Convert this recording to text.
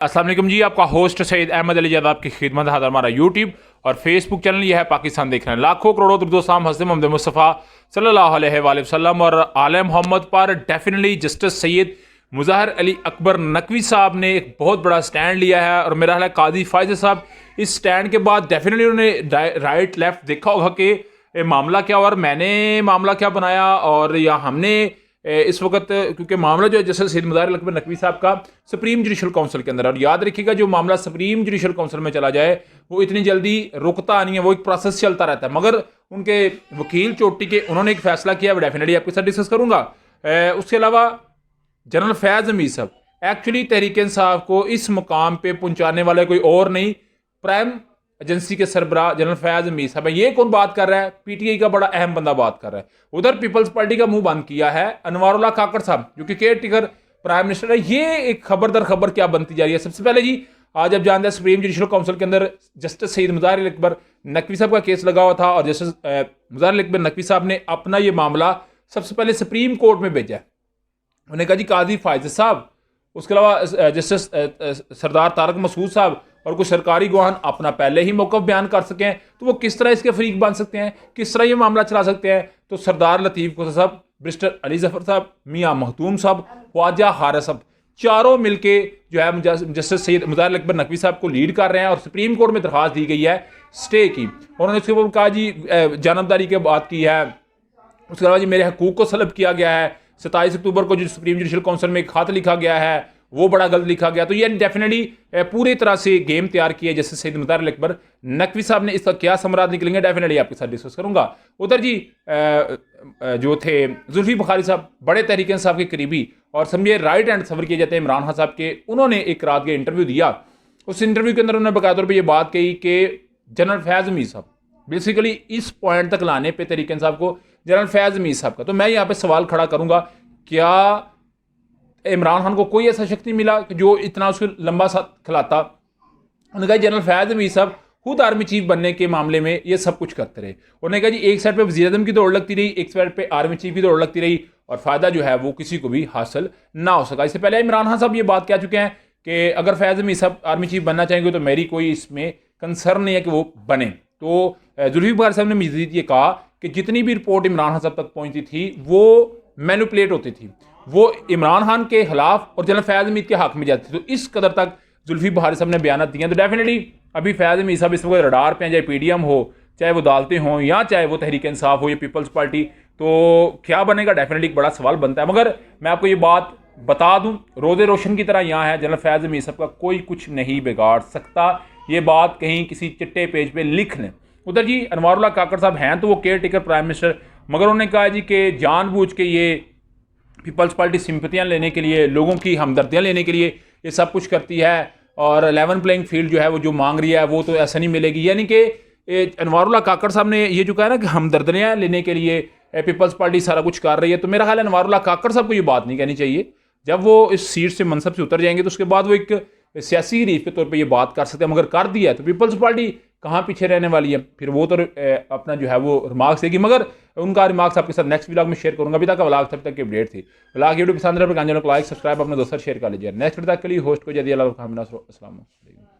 अस्सलाम वालेकुम जी, आपका होस्ट सईद अहमद अली ज़ैद आपकी खिदमत है। हमारा यूट्यूब और फेसबुक चैनल यह है पाकिस्तान देख रहे हैं। लाखों करोड़ों दुरुद-ओ-सलाम हज़रत मोहम्मद मुस्तफ़ा सल्लल्लाहु अलैहि वसल्लम और आले मोहम्मद पर डेफिनेटली जस्टिस सैयद मुज़ाहिर अली अकबर नकवी साहब ने एक बहुत बड़ा स्टैंड लिया है। और मेरा ख्याल है काजी फायज़ साहब इस स्टैंड के बाद डेफिनेटली उन्होंने राइट लेफ्ट देखा होगा कि मामला क्या हुआ और मैंने मामला क्या बनाया। और या हमने इस वक्त क्योंकि मामला जो है जैसे सैयद मुज़ाहिर अली अकबर नकवी साहब का सुप्रीम जुडिशल काउंसिल के अंदर, और याद रखिएगा जो मामला सुप्रीम जुडिशल काउंसिल में चला जाए वो इतनी जल्दी रुकता नहीं है, वो एक प्रोसेस चलता रहता है। मगर उनके वकील चोटी के उन्होंने एक फैसला किया, वो डेफिनेटली आपके साथ डिस्कस करूंगा। उसके अलावा जनरल फैज़ हमीद साहब एक्चुअली तहरीक इंसाफ को इस मुकाम पे पहुंचाने वाले कोई और नहीं, प्राइम एजेंसी के सरबराह जनरल फैज़ हमीद साहब है। ये कौन बात कर रहा है? पीटीआई का बड़ा अहम बंदा बात कर रहा है। उधर पीपल्स पार्टी का मुंह बंद किया है अनवारुल्लाह काकड़ साहब जो कि केयर टेकर प्राइम मिनिस्टर है। ये एक खबर दर खबर क्या बनती जा रही है। सबसे पहले जी आज आप जानते हैं सुप्रीम जुडिशल काउंसिल के अंदर जस्टिस सैयद मुज़ाहिर अली अकबर नकवी साहब का केस लगा हुआ था और जस्टिस मुज़ाहिर अली अकबर नकवी साहब ने अपना ये मामला सबसे पहले सुप्रीम कोर्ट में भेजा है। उन्होंने कहा जी काजी फायज़ साहब, उसके अलावा जस्टिस सरदार तारक मसूद साहब और कुछ सरकारी गवाह अपना पहले ही मौक़िफ़ बयान कर सके हैं, तो वो किस तरह इसके फरीक बन सकते हैं, किस तरह ये मामला चला सकते हैं। तो सरदार लतीफ़ को साहब, बैरिस्टर अली जफ़र साहब, मियाँ मखदूम साहब, ख्वाजा हारिस साहब, चारों मिलके जो है जस्टिस सैयद मुज़ाहिर अली अकबर नकवी साहब को लीड कर रहे हैं। और सुप्रीम कोर्ट में दरख्वास्त दी गई है स्टे की। उन्होंने उसके ऊपर कहा जी जानबदारी की बात की है। उसके अलावा जी मेरे हकूक़ को सलब किया गया है। 27 अक्टूबर को जो सुप्रीम जुडिशल काउंसिल में एक खत लिखा गया है वो बड़ा गलत लिखा गया। तो ये डेफिनेटली पूरी तरह से गेम तैयार किया जैसे सैयद मुज़ाहिर अली अकबर नकवी साहब ने इसका क्या समरात निकलेंगे डेफिनेटली आपके साथ डिस्कस करूंगा। उधर जी जो थे जुल्फी बुखारी साहब बड़े तहरीक इंसाफ के करीबी और समझिए राइट हैंड सफर किए जाते हैं इमरान खान साहब के, उन्होंने एक रात के इंटरव्यू दिया। उस इंटरव्यू के अंदर उन्होंने बाकायदा तौर पर यह बात कही कि जनरल फैज़ हमीद साहब बेसिकली इस पॉइंट तक लाने पे तहरीक इंसाफ को जनरल फैज़ हमीद साहब का, तो मैं यहाँ पे सवाल खड़ा करूंगा, क्या इमरान खान को कोई ऐसा शख्स नहीं मिला जो इतना उसको लंबा सा खिलाता? उन्होंने कहा जनरल फैज़ हमीद साहब खुद आर्मी चीफ बनने के मामले में ये सब कुछ करते रहे। उन्होंने कहा जी एक साइड पे वज़ीर आज़म की दौड़ लगती रही, एक साइड पे आर्मी चीफ की दौड़ लगती रही और फ़ायदा जो है वो किसी को भी हासिल ना हो सका। इससे पहले इमरान खान साहब ये बात कह चुके हैं कि अगर फैज़ हमीद साहब आर्मी चीफ बनना चाहेंगे तो मेरी कोई इसमें कंसर्न नहीं है कि वो बने। तो जुल्फी बुखारी साहब ने मज़ीद ये कहा कि जितनी भी रिपोर्ट इमरान खान साहब तक पहुँचती थी वो मैनिपुलेट होती थी, वो इमरान खान के खिलाफ और जनरल फैज़ हमीद के हक में जाती थी। तो इस कदर तक जुल्फी बुखारी साहब ने बयान दिए हैं। तो डेफिनेटली अभी फैज़ हमीद साहब इस वक्त रडार पे हैं, चाहे पीडीएम हो, चाहे वो अदालतें हों या चाहे वो तहरीक इंसाफ हो या पीपल्स पार्टी, तो क्या बनेगा डेफिनेटली एक बड़ा सवाल बनता है। मगर मैं आपको ये बात बता दूं, रोज़े रोशन की तरह यहाँ है, जनरल फैज़ हमीद साहब का कोई कुछ नहीं बिगाड़ सकता। ये बात कहीं किसी चिट्टे पेज पे लिख लें। उधर जी अनवारुल्लाह काकड़ साहब हैं तो वो केयर टेकर प्राइम मिनिस्टर, मगर उन्होंने कहा जी कि जानबूझ के ये पीपल्स पार्टी सिंपतियाँ लेने के लिए, लोगों की हमदर्दियाँ लेने के लिए ये सब कुछ करती है और लेवन प्लेइंग फील्ड जो है वो जो मांग रही है वो तो ऐसा नहीं मिलेगी। यानी कि अनवारुल्लाह काकड़ साहब ने ये जो कहा ना कि हमदर्दियाँ लेने के लिए पीपल्स पार्टी सारा कुछ कर रही है, तो मेरा ख्याल है अनवारुल्लाह काकड़ साहब को ये बात नहीं कहनी चाहिए। जब वो इस सीट से मनसब से उतर जाएंगे तो उसके बाद वो एक सियासी रीफ के तौर पे ये बात कर सकते हैं, मगर कर दिया है तो पीपल्स पार्टी कहाँ पीछे रहने वाली है। फिर वो तो अपना जो है वो रिमार्क्स देगी, मगर उनका रिमार्क्स आपके साथ नेक्स्ट व्लॉग में शेयर करूंगा। अभी तक का व्लॉग तब तक की अपडेट थी। व्लॉग वीडियो पसंद है तो लाइक सब्सक्राइब अपने दोस्तों शेयर कर लीजिए। नेक्स्ट वीडियो तक के लिए होस्ट को जल्दी अल्लाह।